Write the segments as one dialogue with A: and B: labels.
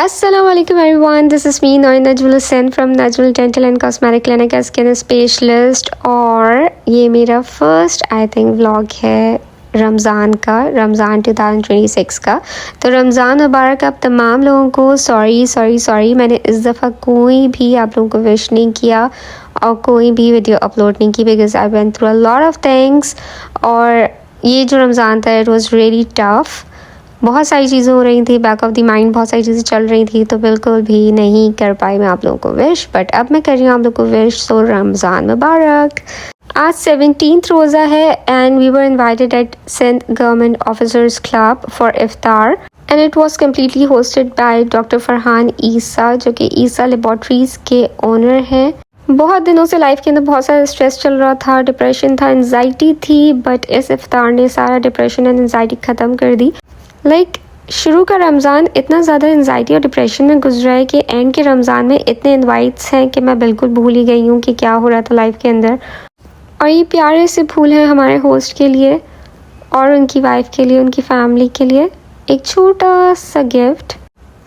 A: Assalamualaikum everyone, this is me Noin Najmul Hussain from Najmul Dental and Cosmetic Clinic as skin specialist और ये मेरा first I think vlog है रमज़ान 2026 का। तो रमज़ान मुबारक आप तमाम लोगों को। सॉरी मैंने इस दफ़ा कोई भी आप लोगों को विश नहीं किया और कोई भी वीडियो अपलोड नहीं की because I went through a lot of things. और ये जो रमज़ान था इट वॉज़ रियली टफ, बहुत सारी चीज़ें हो रही थी, बैक ऑफ द माइंड बहुत सारी चीज़ें चल रही थी, तो बिल्कुल भी नहीं कर पाई मैं आप लोगों को विश। बट अब मैं कर रही हूँ आप लोगों को विश। सो रमज़ान मुबारक। आज 17th रोज़ा है and we were invited at Sindh government officers club for iftar and it was completely hosted by doctor Farhan Isa जो कि ईसा लेबॉर्ट्रीज़ के ओनर हैं। बहुत दिनों से लाइफ के अंदर बहुत सारा स्ट्रेस चल रहा था, डिप्रेशन था, एनजाइटी थी, बट इस इफ्तार ने सारा डिप्रेशन एंड एनजाइटी ख़त्म कर दी। शुरू का रमज़ान इतना ज़्यादा एनजाइटी और डिप्रेशन में गुजरा है कि एंड के रमज़ान में इतने इनवाइट्स हैं कि मैं बिल्कुल भूल ही गई हूँ कि क्या हो रहा था लाइफ के अंदर। और ये प्यारे से फूल हैं हमारे होस्ट के लिए और उनकी वाइफ के लिए, उनकी फैमिली के लिए एक छोटा सा gift.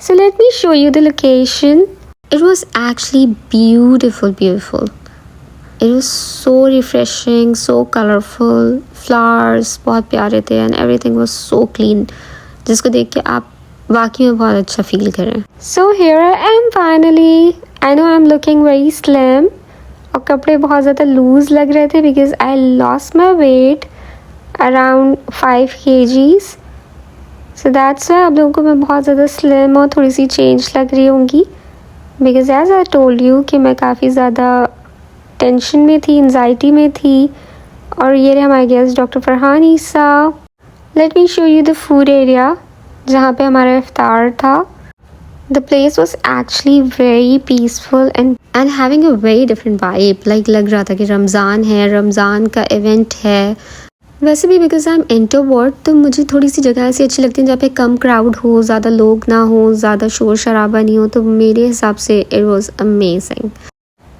A: So let me show you the location. It was actually beautiful. It was so refreshing, so colourful, flowers बहुत प्यारे थे and everything was so clean, जिसको देख के आप वाकई में बहुत अच्छा फील करें। So here I am finally. I know I am looking very slim और कपड़े बहुत ज़्यादा लूज़ लग रहे थे because I lost my weight around 5 kgs। So that's why आप लोगों को मैं बहुत ज़्यादा स्लिम और थोड़ी सी चेंज लग रही होंगी because as I told you कि मैं काफ़ी ज़्यादा टेंशन में थी, एनजाइटी में थी। और ये रहे हमारे guest doctor Farhan Isa. Late me show you the food area जहाँ पे हमारा इफ्तार था। The place was actually very peaceful and having a very different vibe. लग रहा था कि रमज़ान है, रमज़ान का इवेंट है। वैसे भी बिकॉज आई एम इंट्रोवर्ट तो मुझे थोड़ी सी जगह ऐसी अच्छी लगती है जहाँ पे कम क्राउड हो, ज़्यादा लोग ना हो, ज़्यादा शोर शराबा नहीं हो। तो मेरे हिसाब से it was amazing.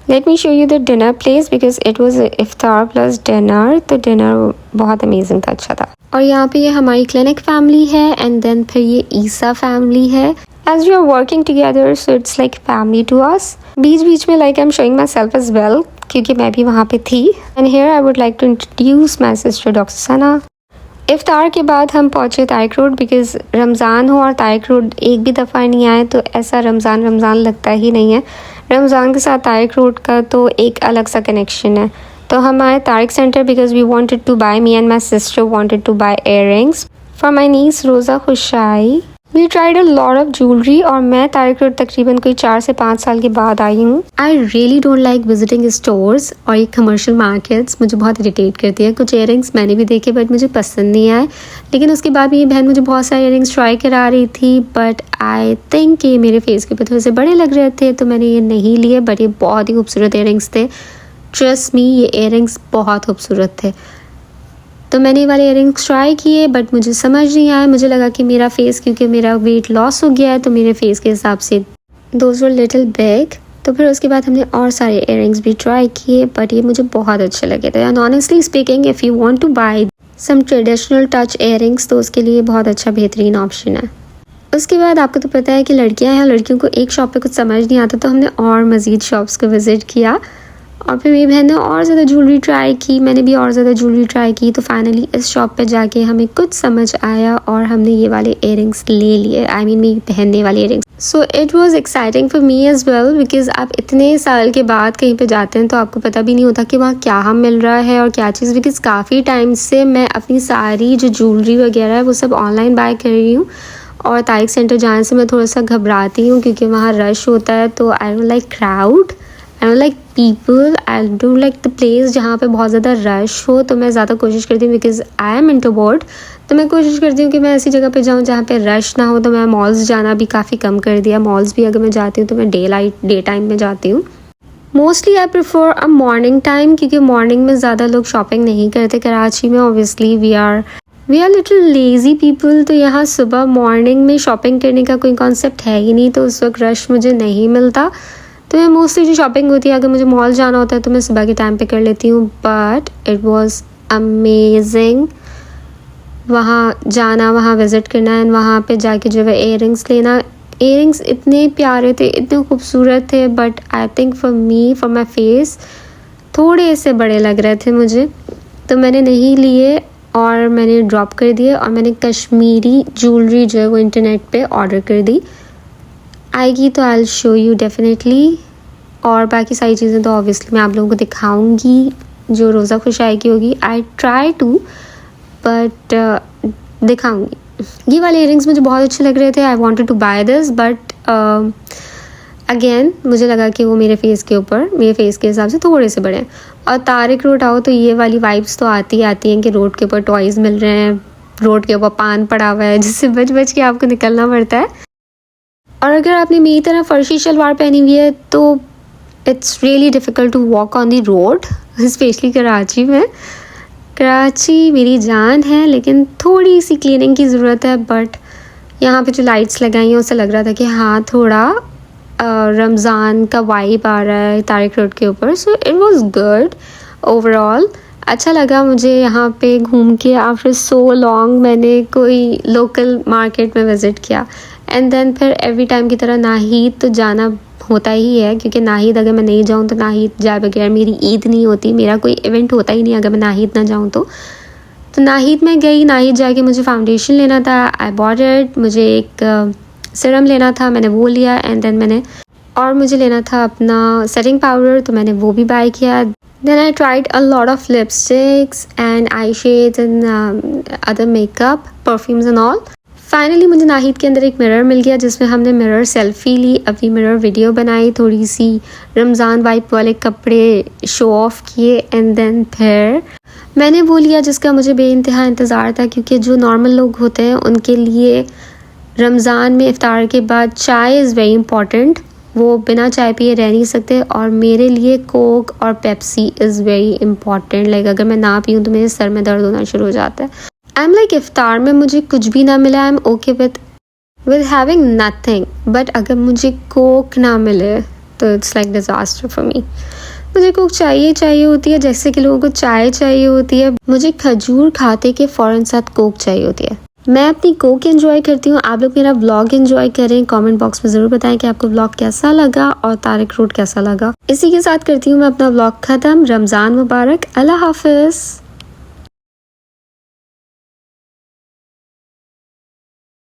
A: Let me show you the dinner place because it was iftar plus dinner. तो डिनर बहुत अमेजिंग था, अच्छा था। और यहाँ पे ये हमारी क्लिनिक फैमिली है एंड देन फिर ये ईसा फैमिली है। As we are working together so it's like family to us. बीच में like I am showing myself as well क्योंकि मैं भी वहाँ पे थी। And here I would like to introduce my sister doctor Sana. इफ्तार के बाद हम पहुँचे तारिक रोड बिकॉज रमज़ान हो और तारिक रोड एक भी दफ़ा नहीं आए तो ऐसा रमज़ान लगता ही नहीं है। रमज़ान के साथ तारिक रोड का तो एक अलग सा कनेक्शन है। तो हम आए Tariq centre because we wanted to buy, me and my sister wanted to buy earrings for my niece Roza Khushai. We tried a lot of jewellery और मैं तारिक रोड तकरीबन कोई 4 से 5 साल के बाद आई हूँ। I really don't like visiting stores और ये कमर्शियल मार्केट्स मुझे बहुत इरिटेट करती है। कुछ इयररिंग्स मैंने भी देखे बट मुझे पसंद नहीं आए। लेकिन उसके बाद मेरी बहन मुझे बहुत सारे इयररिंग्स ट्राई करा रही थी बट आई थिंक ये मेरे फेस के ऊपर थोड़े से बड़े लग रहे थे तो मैंने ये नहीं लिए। बट ये बहुत ही खूबसूरत इयररिंग्स थे, ट्रस्ट मी ये इयररिंग्स बहुत खूबसूरत थे। तो मैंने ये वाले इयररिंग्स ट्राई किए बट मुझे समझ नहीं आया। मुझे लगा कि मेरा फेस, क्योंकि मेरा वेट लॉस हो गया है तो मेरे फेस के हिसाब से दोज वर लिटिल बिग। तो फिर उसके बाद हमने और सारे इयररिंग्स भी ट्राई किए बट ये मुझे बहुत अच्छे लगे थे। And honestly speaking if you want to buy some traditional touch earrings तो उसके लिए बहुत अच्छा बेहतरीन ऑप्शन है। उसके बाद आपको तो पता है कि लड़कियां हैं, लड़कियों को एक शॉप पे कुछ समझ नहीं आता तो हमने और मज़ीद शॉप्स को विज़िट किया और फिर मेरी बहन ने और ज़्यादा ज्वेलरी ट्राई की, मैंने भी और ज़्यादा ज्वेलरी ट्राई की। तो फाइनली इस शॉप पे जाके हमें कुछ समझ आया और हमने ये वाले इयररिंग्स ले लिए। आई मीन मेरी बहन ने वाले earrings. So it was exciting for me as well because आप इतने साल के बाद कहीं पे जाते हैं तो आपको पता भी नहीं होता कि वहाँ क्या हम मिल रहा है और क्या चीज़। बिकॉज काफ़ी टाइम से मैं अपनी सारी जो ज्वेलरी वगैरह है वो सब ऑनलाइन बाय कर रही हूँ और तारिक सेंटर जाने से मैं थोड़ा सा घबराती हूँ क्योंकि वहाँ रश होता है। तो I don't like crowd, I don't like people, I don't like the place जहाँ पे बहुत ज़्यादा रश हो। तो मैं ज़्यादा कोशिश करती हूँ बिकॉज आई एम इंट्रोवर्ट तो मैं कोशिश करती हूँ कि मैं ऐसी जगह पे जाऊँ जहाँ पे रश ना हो। तो मैं मॉल्स जाना भी काफ़ी कम कर दिया। मॉल्स भी अगर मैं जाती हूँ तो मैं डे टाइम में जाती हूँ। Mostly I prefer a morning time क्योंकि मॉर्निंग में ज़्यादा लोग शॉपिंग नहीं करते कराची में। Obviously we are little lazy people तो यहाँ सुबह मॉर्निंग में शॉपिंग करने का कोई कॉन्सेप्ट है ही नहीं। तो उस वक्त रश मुझे नहीं मिलता तो मैं मोस्टली जो शॉपिंग होती है अगर मुझे मॉल जाना होता है तो मैं सुबह के टाइम पे कर लेती हूँ। बट इट वाज अमेजिंग वहाँ जाना, वहाँ विज़िट करना एंड वहाँ पे जाके जो है इयररिंग्स लेना इयरिंग्स इतने प्यारे थे, इतने खूबसूरत थे, but I think for me, for my face थोड़े से बड़े लग रहे थे मुझे, तो मैंने नहीं लिए और मैंने ड्रॉप कर दिए। और मैंने कश्मीरी ज्वेलरी जो है वो इंटरनेट पे ऑर्डर कर दी, आएगी तो I will show you definitely. और बाकी सारी चीज़ें तो ऑब्वियसली मैं आप लोगों को दिखाऊंगी जो रोज़ा खुश आएगी होगी। आई ट्राई टू, बट दिखाऊंगी। ये वाले इयरिंग्स मुझे बहुत अच्छे लग रहे थे, I wanted to buy this, but again मुझे लगा कि वो मेरे फेस के हिसाब से थोड़े से बड़े हैं। और तारिक रोड आओ तो ये वाली वाइब्स तो आती हैं कि रोड के ऊपर टॉयज़ मिल रहे हैं, रोड के ऊपर पान पड़ा हुआ है जिससे बच बच के आपको निकलना पड़ता है। और अगर आपने मेरी तरह फर्शी शलवार पहनी हुई है तो it's really difficult to walk on the road, especially Karachi में। कराची मेरी जान है, लेकिन थोड़ी सी क्लीनिंग की ज़रूरत है। बट यहाँ पे जो लाइट्स लगाई हैं उससे लग रहा था कि हाँ थोड़ा रमज़ान का वाइब आ रहा है तारिक रोड के ऊपर। So it was good overall, अच्छा लगा मुझे यहाँ पे घूम के। आफ्टर सो लॉन्ग मैंने कोई लोकल मार्केट में विज़िट किया। एंड देन फिर एवरी टाइम की तरह नाहीद तो जाना होता ही है, क्योंकि नाहीद अगर मैं नहीं जाऊँ तो नाहीद जाए बगैर मेरी ईद नहीं होती, मेरा कोई इवेंट होता ही नहीं अगर मैं नाहीद ना जाऊँ तो नाहीद में गई। नाहीद जाके मुझे फाउंडेशन लेना था, आई बॉट इट। मुझे एक सीरम लेना था, मैंने वो लिया। एंड देन मुझे लेना था अपना सेटिंग पाउडर, तो मैंने वो भी बाय किया। Then I tried a lot of lipsticks and eye shades and other makeup, perfumes and all. Finally मुझे नाहीद के अंदर एक मिरर मिल गया जिसमें हमने मिरर सेल्फ़ी ली, अपनी मिरर वीडियो बनाई, थोड़ी सी रमज़ान वाइब वाले कपड़े शो ऑफ़ किए। एंड देन फिर मैंने वो लिया जिसका मुझे बेइंतहा इंतज़ार था, क्योंकि जो नॉर्मल लोग होते हैं उनके लिए रमज़ान में इफ़्तार के बाद चाय इज़ वेरी इंपॉर्टेंट, वो बिना चाय पिए रह नहीं सकते। और मेरे लिए कोक और Pepsi is very important. Like अगर मैं ना पीऊँ तो मेरे सर में दर्द होना शुरू हो जाता है। आई एम लाइक इफ़्तार में मुझे कुछ भी ना मिला, I am okay with having nothing, but अगर मुझे कोक ना मिले तो it's like disaster for me. मुझे कोक चाहिए होती है, जैसे कि लोगों को चाय चाहिए होती है, मुझे खजूर खाते के फ़ौरन साथ कोक चाहिए होती है। मैं अपनी कोक एंजॉय करती हूँ, आप लोग मेरा व्लॉग एंजॉय करें। कमेंट बॉक्स में ज़रूर बताएं कि आपको व्लॉग कैसा लगा और तारिक रोड कैसा लगा। इसी के साथ करती हूँ मैं अपना व्लॉग ख़त्म। रमज़ान मुबारक, अल्लाह हाफ़िज़।